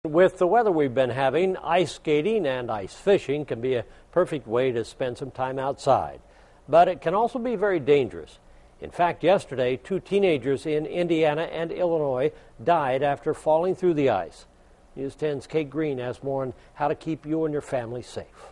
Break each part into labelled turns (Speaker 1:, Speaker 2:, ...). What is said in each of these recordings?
Speaker 1: With the weather we've been having, ice skating and ice fishing can be a perfect way to spend some time outside. But it can also be very dangerous. In fact, yesterday, 2 teenagers in Indiana and Illinois died after falling through the ice. News 10's Kate Green has more on how to keep you and your family safe.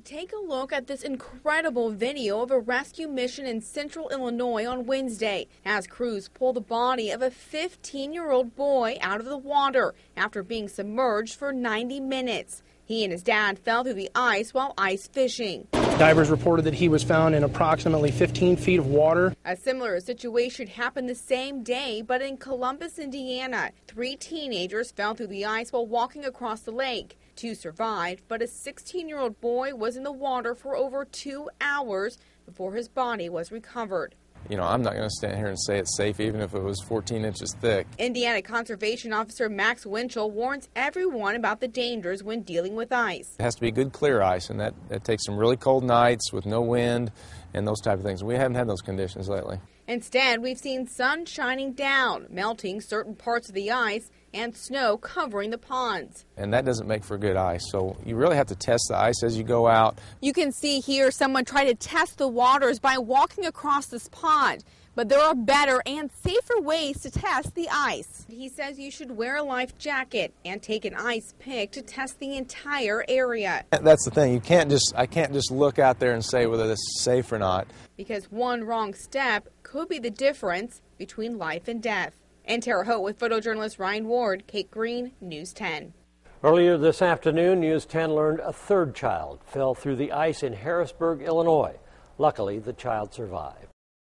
Speaker 2: Take a look at this incredible video of a rescue mission in central Illinois on Wednesday as crews pull the body of a 15-year-old boy out of the water after being submerged for 90 minutes. He and his dad fell through the ice while ice fishing.
Speaker 3: Divers reported that he was found in approximately 15 feet of water.
Speaker 2: A similar situation happened the same day, but in Columbus, Indiana. 3 teenagers fell through the ice while walking across the lake. 2 survived, but a 16-year-old boy was in the water for over 2 hours before his body was recovered.
Speaker 4: You know, I'm not going to stand here and say it's safe even if it was 14 inches thick.
Speaker 2: Indiana Conservation Officer Max Winchell warns everyone about the dangers when dealing with ice.
Speaker 4: It has to be good clear ice, and that takes some really cold nights with no wind and those type of things. We haven't had those conditions lately.
Speaker 2: Instead, we've seen sun shining down, melting certain parts of the ice, and snow covering the ponds.
Speaker 4: And that doesn't make for good ice, so you really have to test the ice as you go out.
Speaker 2: You can see here someone try to test the waters by walking across this pond, but there are better and safer ways to test the ice. He says you should wear a life jacket and take an ice pick to test the entire area.
Speaker 4: That's the thing. I can't just look out there and say whether this is safe or not.
Speaker 2: Because one wrong step could be the difference between life and death. In Terre Haute with photojournalist Ryan Ward, Kate Green, News 10.
Speaker 1: Earlier this afternoon, News 10 learned a 3rd child fell through the ice in Harrisburg, Illinois. Luckily, the child survived.